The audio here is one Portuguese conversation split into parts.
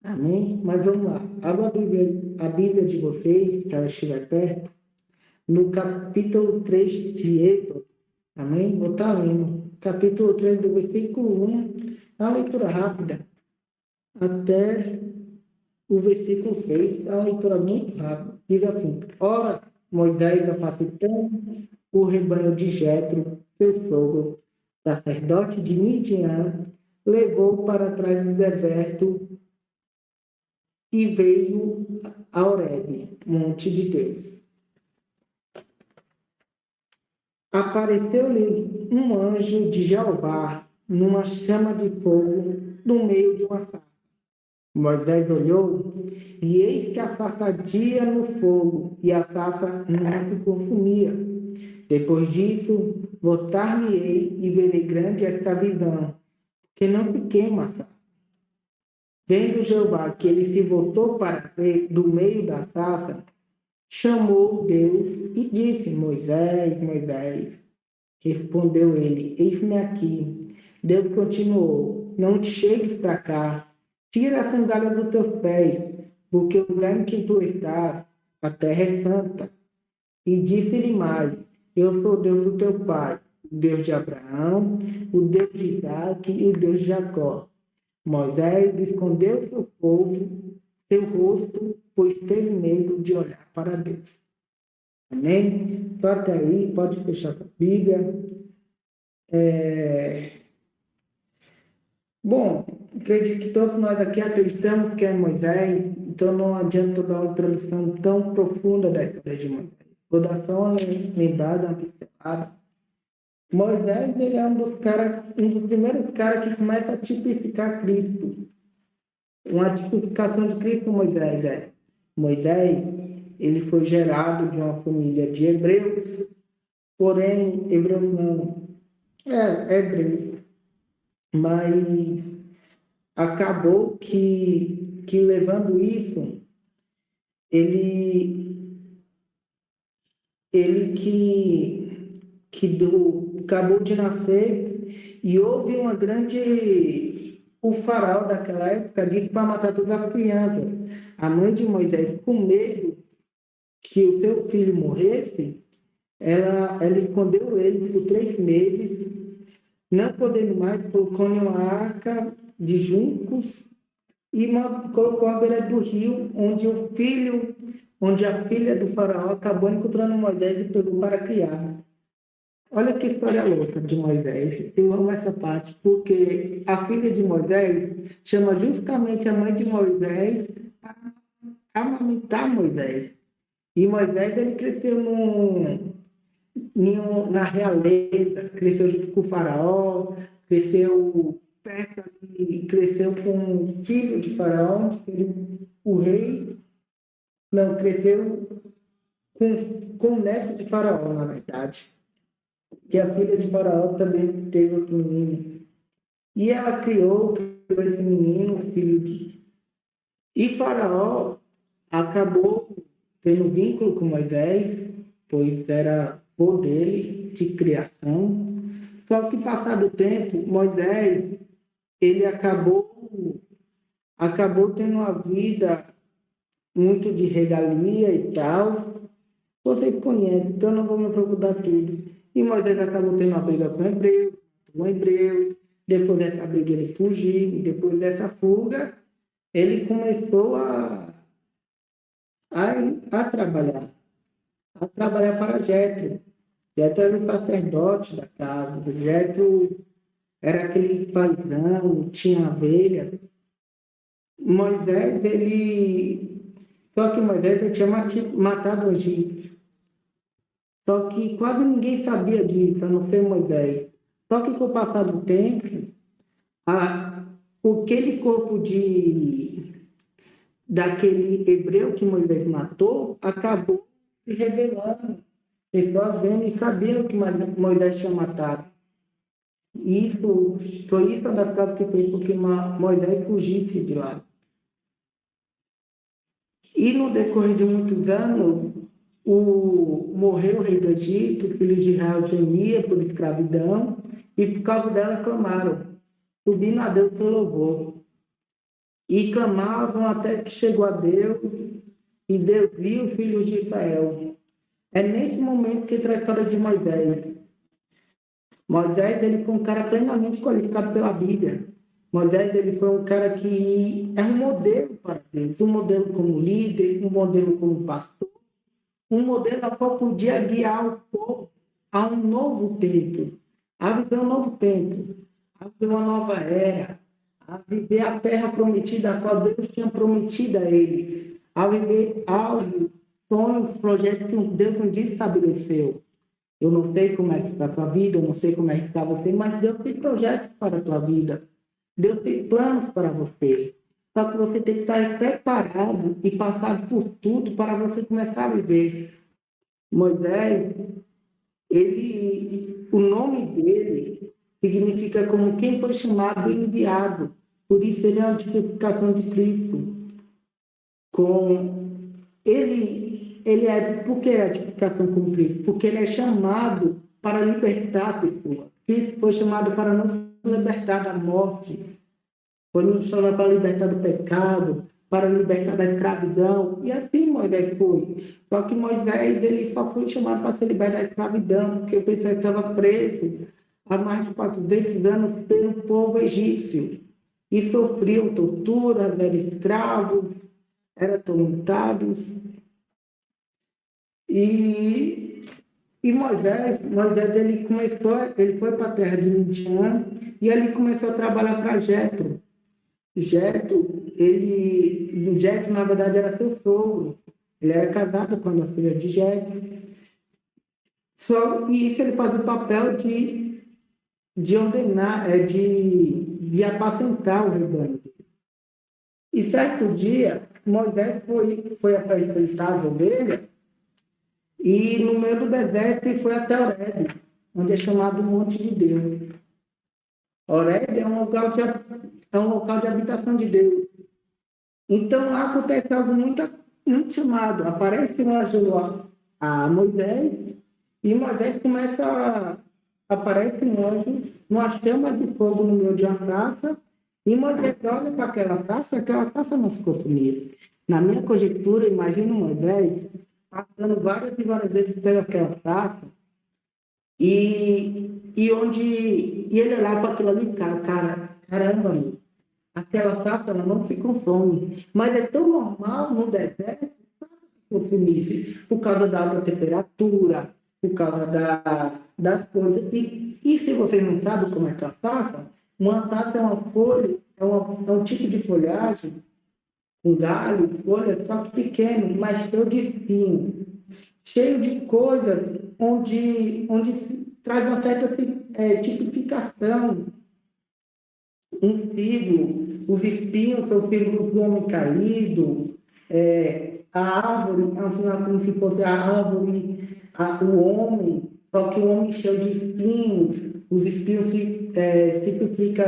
Amém? Mas vamos lá. Abra a Bíblia de vocês, se ela estiver perto, no capítulo 3 de Êxodo. Amém? Vou estar lendo. Capítulo 3 do versículo 1, é uma leitura rápida, até o versículo 6, é uma leitura muito rápida. Diz assim: Ora, Moisés apacentando o rebanho de Jetro, seu sogro, sacerdote de Midian, levou para trás do deserto e veio a Horebe, monte de Deus. Apareceu-lhe um anjo de Jeová numa chama de fogo no meio de uma sarça. Moisés olhou e eis que a sarça ardia no fogo e a sarça não se consumia. Depois disso, voltar-me-ei e verei grande esta visão, que não se queima a sarça. Vendo Jeová que ele se voltou para ver do meio da sarça, chamou Deus e disse: Moisés, Moisés. Respondeu ele: Eis-me aqui. Deus continuou: Não te chegues para cá. Tira a sandália dos teus pés, porque o lugar em que tu estás, a terra é santa. E disse-lhe mais: Eu sou Deus do teu pai, o Deus de Abraão, o Deus de Isaac e o Deus de Jacó. Moisés escondeu seu povo, seu rosto, pois teve medo de olhar para Deus. Amém? Só até aí, pode fechar a Bíblia. Bom, acredito que todos nós aqui acreditamos que é Moisés, então não adianta dar uma introdução tão profunda da história de Moisés. Vou dar só uma lembrada, uma pincelada. Moisés, ele é um dos primeiros caras que começa a tipificar Cristo. Uma tipificação de Cristo, Moisés é. Moisés, ele foi gerado de uma família de hebreus, porém, hebreus não, hebreus, mas acabou que levando isso, ele, ele acabou de nascer e houve uma grande. O faraó daquela época disse para matar todas as crianças. A mãe de Moisés, com medo que o seu filho morresse, ela escondeu ele por 3 meses, não podendo mais, colocou em uma arca de juncos e colocou à beira do rio, onde a filha do faraó acabou encontrando Moisés e pegou para criar. Olha que história louca de Moisés. Eu amo essa parte, porque a filha de Moisés chama justamente a mãe de Moisés para amamentar Moisés. E Moisés, ele cresceu na realeza, cresceu junto com o faraó, cresceu perto ali, cresceu com o filho de faraó, que seria o rei. Não, cresceu com o neto de faraó, na verdade, que a filha de faraó também teve outro menino. E ela criou esse menino, filho de... E faraó acabou tendo vínculo com Moisés, pois era vô dele, de criação. Só que, passado o tempo, Moisés, ele acabou tendo uma vida muito de regalia e tal. Vocês conhecem, então eu não vou me aprofundar tudo. E Moisés acabou tendo uma briga com hebreus. Depois dessa briga ele fugiu, e depois dessa fuga, ele começou a, a trabalhar para Jetro. Jetro era o sacerdote da casa. Jetro era aquele paizão, tinha ovelhas. Moisés, ele... Só que Moisés ele tinha matado o egípcio. Só que quase ninguém sabia disso, a não ser Moisés. Só que com o passar do tempo, a, aquele corpo daquele hebreu que Moisés matou acabou se revelando. Pessoas vendo e sabiam que Moisés tinha matado. Isso foi isso das causas que fez com que Moisés fugisse de lá. E no decorrer de muitos anos, morreu o rei do Egito, os filhos de Israel gemiam por escravidão, e por causa dela clamaram, subindo a Deus seu louvor. e clamavam até que chegou a Deus, e Deus viu os filhos de Israel. É nesse momento que entra a história de Moisés. Moisés, ele foi um cara plenamente qualificado pela Bíblia. Moisés, ele foi um cara que é um modelo para Deus, um modelo como líder, um modelo como pastor, um modelo a qual podia guiar o povo a um novo tempo, a viver um novo tempo, a viver uma nova era, a viver a terra prometida, a qual Deus tinha prometido a eles, a viver algo, sonhos, projetos que Deus um dia estabeleceu. Eu não sei como é que está a tua vida, eu não sei como é que está você, mas Deus tem projetos para a tua vida. Deus tem planos para você. Só que você tem que estar preparado e passar por tudo para você começar a viver. Moisés, o nome dele significa como quem foi chamado e enviado. Por isso ele é a tipificação de Cristo. Ele é, por que a tipificação com Cristo? Porque ele é chamado para libertar a pessoa. Cristo foi chamado para nos libertar da morte, foi nos chamado para libertar do pecado, para libertar da escravidão. E assim Moisés foi. Só que Moisés, ele só foi chamado para ser liberto da escravidão, porque o pessoal estava preso há mais de 400 anos pelo povo egípcio. E sofriam torturas, eram escravos, eram atormentados. E, Moisés ele foi para a terra de Midian e ele começou a trabalhar para Jetro. Jetro, na verdade, era seu sogro. Ele era casado com a filha de Jetro. E isso ele fazia o papel de ordenar, de apacentar o rebanho. E certo dia, Moisés foi apacentar as ovelhas e no meio do deserto ele foi até Horebe, onde é chamado Monte de Deus. Horebe é um local de habitação de Deus. Então lá acontece algo muito chamado. Aparece um anjo a Moisés e Moisés aparece um anjo numa chama de fogo no meio de uma sarça e Moisés olha para aquela sarça não se consumia. Na minha conjectura, imagino Moisés passando várias e várias vezes pelaquela sarça e ele olhava para aquilo ali, caramba, meu, aquela sarça ela não se consome, mas é tão normal no deserto consumir por causa da alta temperatura, por causa das coisas. E se você não sabe como é que é a sarça, uma sarça é uma folha, é um tipo de folhagem, um galho, folha, só que pequeno, mas cheio de espinhos, cheio de coisas onde traz uma certa tipificação, um símbolo, os espinhos são símbolos do homem caído, a árvore é um sinal como se fosse a árvore, o homem, só que o homem cheio de espinhos, os espinhos significa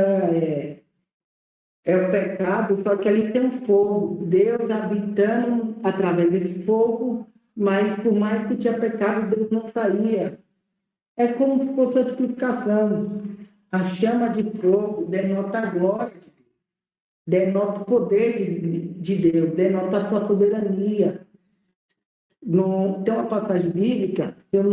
o pecado, só que ali tem um fogo, Deus habitando através desse fogo, mas por mais que tinha pecado, Deus não saía. É como se fosse a tipificação. A chama de fogo denota a glória, denota o poder de Deus, denota a sua soberania. Tem uma passagem bíblica, eu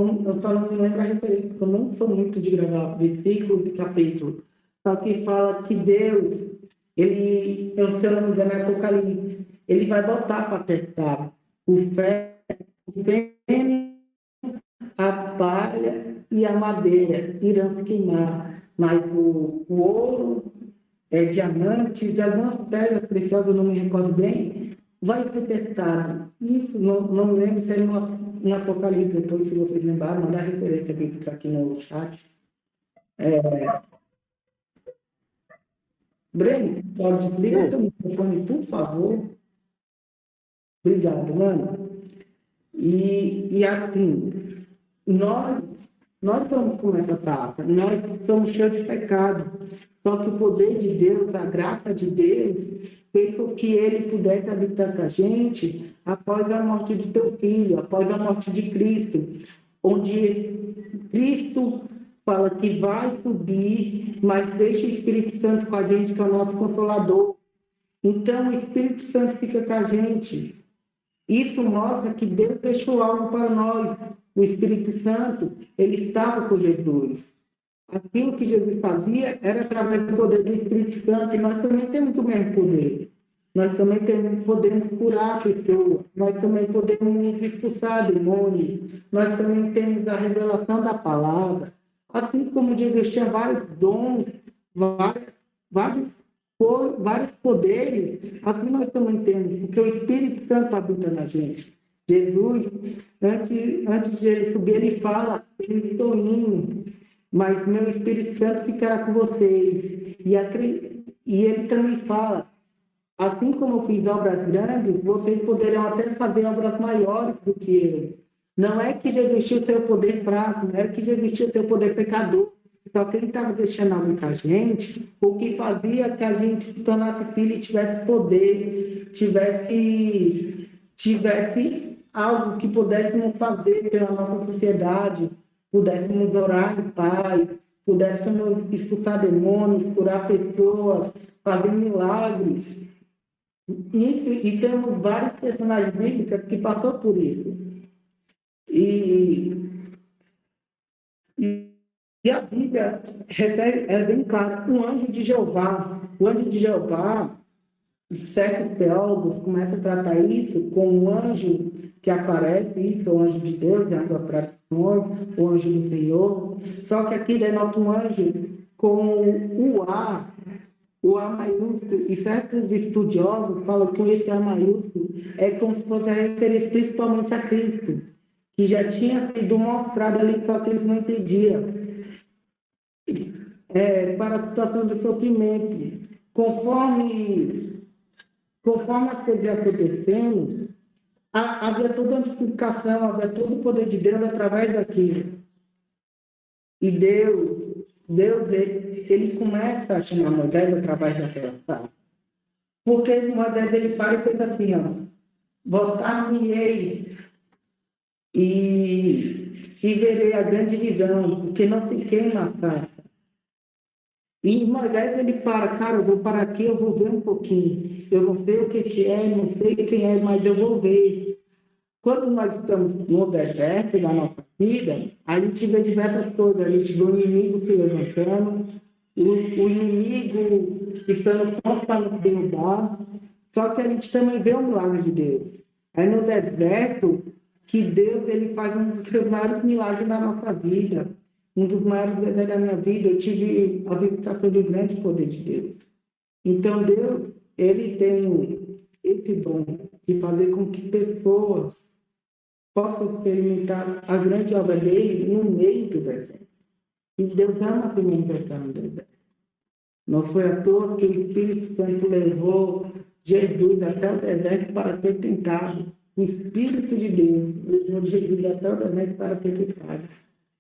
só não me lembro a referência, porque eu não sou muito de gravar versículos e capítulos, só que fala que Deus, se eu não me engano, é Apocalipse, ele vai botar para testar o fêmea, a palha e a madeira irão se queimar, mas o ouro, diamantes e algumas pedras preciosas, eu não me recordo bem, vai ser testado. Isso, não me lembro se é no Apocalipse, depois, se vocês lembrarem, mandar referência bíblica aqui no chat. Breno, pode ligar teu microfone, por favor. Obrigado, mano. E assim, nós, nós somos como essa taça, nós somos cheios de pecado. Só que o poder de Deus, a graça de Deus, fez com que ele pudesse habitar com a gente após a morte de teu filho, após a morte de Cristo, onde Cristo fala que vai subir, mas deixa o Espírito Santo com a gente, que é o nosso consolador. Então, o Espírito Santo fica com a gente. Isso mostra que Deus deixou algo para nós. O Espírito Santo, ele estava com Jesus. Aquilo que Jesus fazia era através do poder do Espírito Santo, e nós também temos o mesmo poder. Nós também podemos curar pessoas, nós também podemos expulsar demônios, nós também temos a revelação da palavra. Assim como Jesus tinha vários dons, vários, vários poderes, assim nós também temos, porque o Espírito Santo habita na gente. Jesus, antes de ele subir, ele fala: eu estou indo, mas meu Espírito Santo ficará com vocês. E ele também fala: assim como eu fiz obras grandes, vocês poderão até fazer obras maiores do que eu. Não é que Jesus tinha o seu poder fraco, não era que Jesus tinha o seu poder pecador. Só que ele estava deixando algo com a gente, o que fazia que a gente se tornasse filho e tivesse poder, tivesse algo que pudéssemos fazer pela nossa sociedade, pudéssemos orar em paz, pudéssemos expulsar demônios, curar pessoas, fazer milagres. E temos vários personagens bíblicos que passou por isso. E, e a Bíblia refere, é bem claro, o anjo de Jeová. O anjo de Jeová, certos teólogos começam a tratar isso como um anjo que aparece, isso, o anjo de Deus, as operações, o anjo do Senhor. Só que aqui denota um anjo com o A maiúsculo, e certos estudiosos falam que esse A maiúsculo é como se fosse a referir principalmente a Cristo, que já tinha sido mostrado ali, só que eles não entendiam. Para a situação de sofrimento. Conforme as coisas iam acontecendo, havia toda a explicação, havia todo o poder de Deus através daquilo. E Deus ele começa a chamar Moisés através daquela sala. Porque Moisés ele para e pensa assim, ó: voltar-me-ei e verei a grande visão, porque não se queima a sarça. E Moisés ele para: cara, eu vou parar aqui, eu vou ver um pouquinho. Eu não sei o que é, não sei quem é, mas eu vou ver. Quando nós estamos no deserto da nossa vida, a gente vê diversas coisas. A gente vê o inimigo se levantando, o inimigo estando pronto para nos derrubar. Só que a gente também vê o milagre de Deus. É no deserto que Deus ele faz um dos seus maiores milagres na nossa vida. Um dos maiores desejos da minha vida, eu tive a visitação do grande poder de Deus. Então, Deus, ele tem esse dom de fazer com que pessoas possam experimentar a grande obra dele no meio do deserto. E Deus ama se manifestar no deserto. Não foi à toa que o Espírito Santo levou Jesus até o deserto para ser tentado. O Espírito de Deus levou Jesus até o deserto para ser tentado.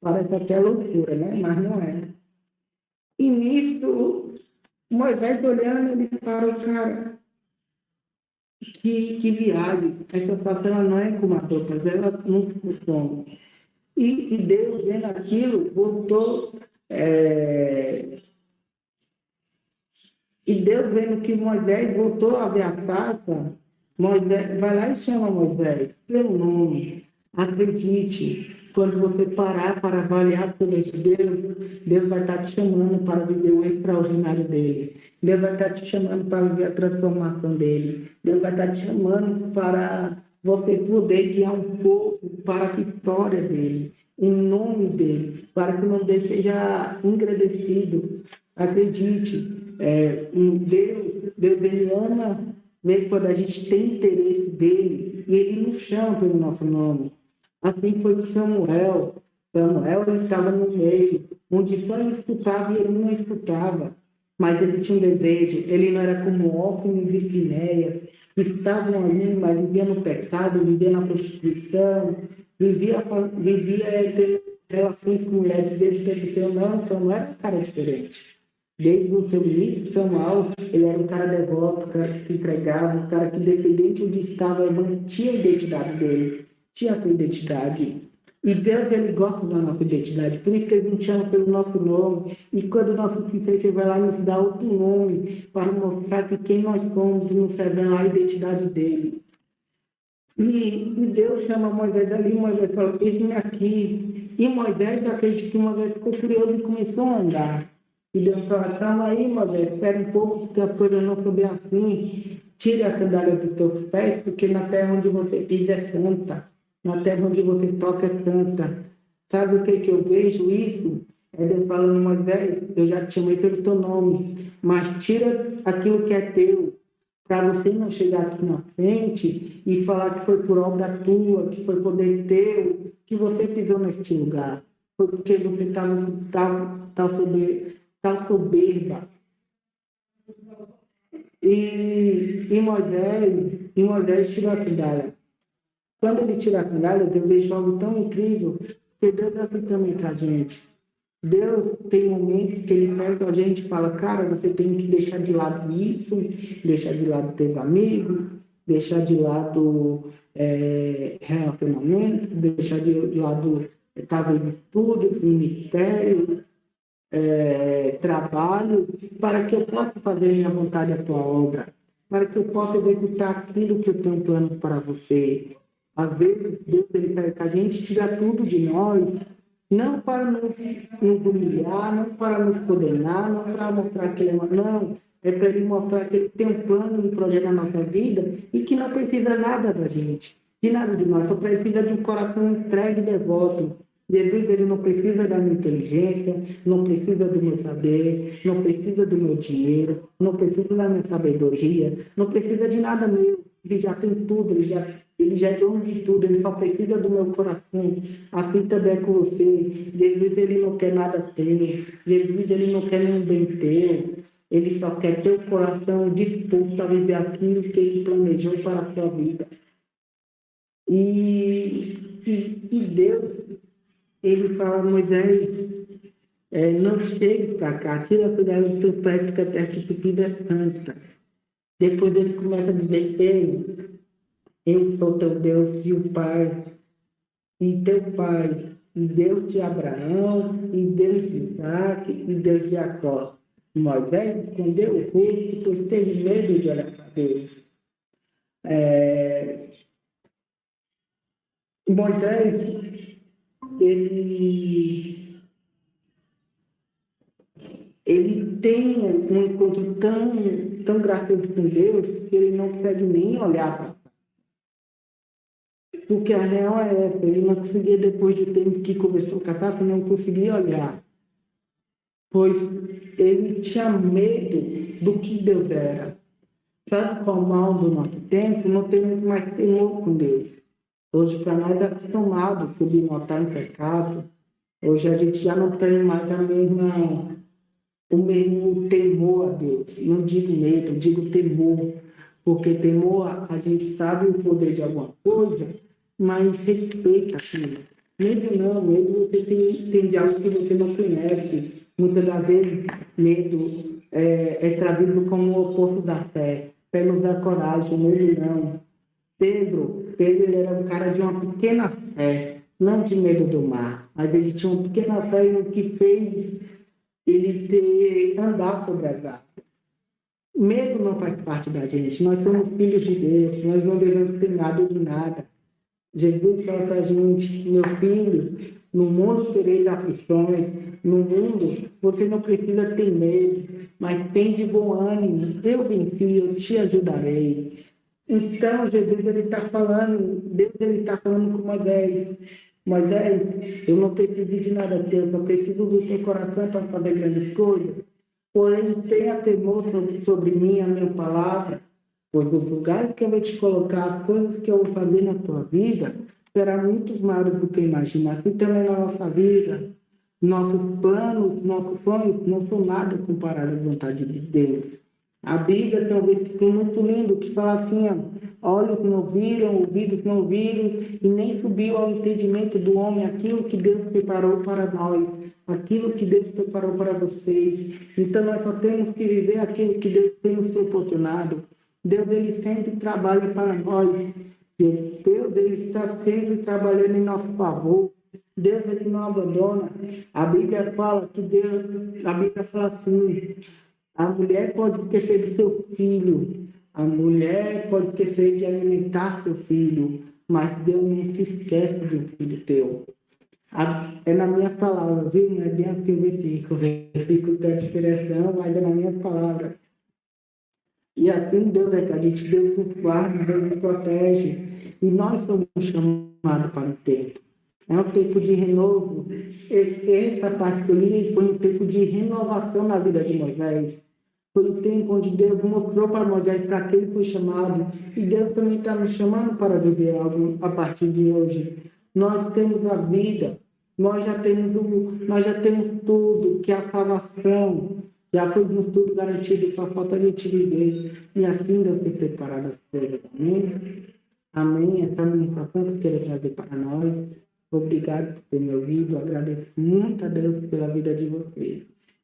Parece até loucura, né? Mas não é. E nisso, Moisés olhando, ele parou: cara, que viagem. Essa situação não é como as outras, ela não se costuma. E Deus, vendo aquilo, voltou. E Deus, vendo que Moisés voltou a ver a taça, Moisés vai lá e chama Moisés pelo nome. Acredite, quando você parar para avaliar as coisas de Deus, Deus vai estar te chamando para viver o extraordinário dele. Deus vai estar te chamando para viver a transformação dele. Deus vai estar te chamando para você poder guiar um povo para a vitória dele, em nome dele, para que o nome dele seja engrandecido. Acredite, Deus ele ama ver quando a gente tem interesse dele e ele nos chama pelo nosso nome. Assim foi com Samuel. Samuel estava no meio, onde só ele escutava e ele não escutava. Mas ele tinha um desejo. Ele não era como Hófini e Finéias, que estavam ali, mas vivia no pecado, vivia na prostituição, vivia tendo relações com mulheres desde o tempo do seu. Não, Samuel era um cara diferente. Desde o seu início, Samuel, ele era um cara devoto, um cara que se entregava, um cara que, independente de onde estava, mantinha a identidade dele, tinha a sua identidade. E Deus, ele gosta da nossa identidade, por isso que ele nos chama pelo nosso nome. E quando o nosso Cristo vai lá nos dá outro nome, para mostrar que quem nós somos e nos revelar a identidade dele. E Deus chama Moisés ali, Moisés fala, eis-me aqui. E Moisés, acredito que Moisés ficou curioso e começou a andar. E Deus fala, calma aí, Moisés, espera um pouco, porque as coisas não são bem assim. Tire a sandália dos teus pés, porque na terra onde você pisa é santa. Na terra onde você toca é santa. Sabe o que eu vejo isso? É Deus falando, Moisés, eu já te chamei pelo teu nome, mas tira aquilo que é teu, para você não chegar aqui na frente e falar que foi por obra tua, que foi poder teu, que você pisou neste lugar. Foi porque você tá soberba. E Moisés tirou a sandália. Quando ele tira a sandália, eu vejo algo tão incrível, que Deus é assim também com a gente. Deus tem momentos que ele pega a gente e fala, cara, você tem que deixar de lado isso, deixar de lado teus amigos, deixar de lado relacionamentos, deixar de lado talvez estudos, ministérios, trabalho, para que eu possa fazer minha vontade a tua obra, para que eu possa executar aquilo que eu tenho planos para você. Às vezes, Deus ele pega com a gente, tira tudo de nós, não para nos humilhar, não para nos condenar, não para mostrar que ele é não, é para ele mostrar que ele tem um plano, um projeto na nossa vida e que não precisa nada da gente, de nada de nós, só precisa de um coração entregue e devoto. Jesus, ele não precisa da minha inteligência, não precisa do meu saber, não precisa do meu dinheiro, não precisa da minha sabedoria, não precisa de nada meu. Ele já tem tudo, ele já é dono de tudo, ele só precisa do meu coração. Assim também é com você. Jesus, ele não quer nada teu. Jesus, ele não quer nenhum bem teu. Ele só quer teu coração disposto a viver aquilo que ele planejou para a sua vida. E Deus, ele fala, Moisés, não chegue para cá, tira a sandália dos teus pés, porque a terra que tu pisa é santa. Depois ele começa a dizer, ei, eu sou teu Deus e o Pai, e teu pai, e Deus de Abraão, e Deus de Isaac, e Deus de Jacó. Moisés escondeu o rosto, pois teve medo de olhar para Deus. É, Moisés, ele, ele tem um encontro tão gracioso com Deus que ele não consegue nem olhar para. Porque a real é essa, ele não conseguia, depois de tempo que começou a caçar, não conseguia olhar, pois ele tinha medo do que Deus era. Sabe qual é o mal do nosso tempo? Não temos mais temor com Deus. Hoje, para nós, é acostumado a subnotar em pecado. Hoje, a gente já não tem mais o mesmo temor a Deus. Não digo medo, digo temor. Porque temor, a gente sabe o poder de alguma coisa, mas respeita aquilo. Medo não, medo você tem de algo que você não conhece. Muitas das vezes, medo é trazido como o oposto da fé. Fé nos dá coragem, medo não. Pedro ele era um cara de uma pequena fé, não de medo do mar, mas ele tinha uma pequena fé e o que fez ele ter andar sobre as águas. Medo não faz parte da gente, nós somos filhos de Deus, nós não devemos ter nada de nada. Jesus fala para a gente, meu filho, no mundo tereis aflições, no mundo você não precisa ter medo, mas tem de bom ânimo, eu venci, eu te ajudarei. Então, Jesus, ele está falando, Deus, ele está falando com Moisés. Moisés, eu não preciso de nada teu, só preciso do teu coração para fazer grandes coisas. Porém, tenha temor sobre mim, a minha palavra, pois os lugares que eu vou te colocar, as coisas que eu vou fazer na tua vida, serão muito maiores do que imagina. Assim também na nossa vida, nossos planos, nossos sonhos não são nada comparados à vontade de Deus. A Bíblia tem um versículo muito lindo que fala assim, ó, olhos não viram, ouvidos não viram, e nem subiu ao entendimento do homem aquilo que Deus preparou para nós, aquilo que Deus preparou para vocês. Então nós só temos que viver aquilo que Deus tem nos proporcionado. Deus, ele sempre trabalha para nós. Deus, ele está sempre trabalhando em nosso favor. Deus ele não abandona. A Bíblia fala assim, a mulher pode esquecer do seu filho, a mulher pode esquecer de alimentar seu filho, mas Deus não se esquece do filho teu. É na minha palavra, viu? Não é bem assim o versículo tem a expressão, mas é na minha palavra. E assim Deus é que a gente, Deus nos guarda, Deus nos protege. E nós somos chamados para o tempo. É um tempo de renovo. Essa parte que eu li foi um tempo de renovação na vida de Moisés. Foi um tempo onde Deus mostrou para Moisés para que ele foi chamado. E Deus também está nos chamando para viver algo a partir de hoje. Nós temos a vida, nós já temos tudo, que é a salvação. Já foi nos tudo garantido, só falta a gente viver. E assim Deus tem preparado as coisas. Amém? Amém. Essa é a ministração que eu quero trazer para nós. Obrigado por ter me ouvido. Agradeço muito a Deus pela vida de vocês.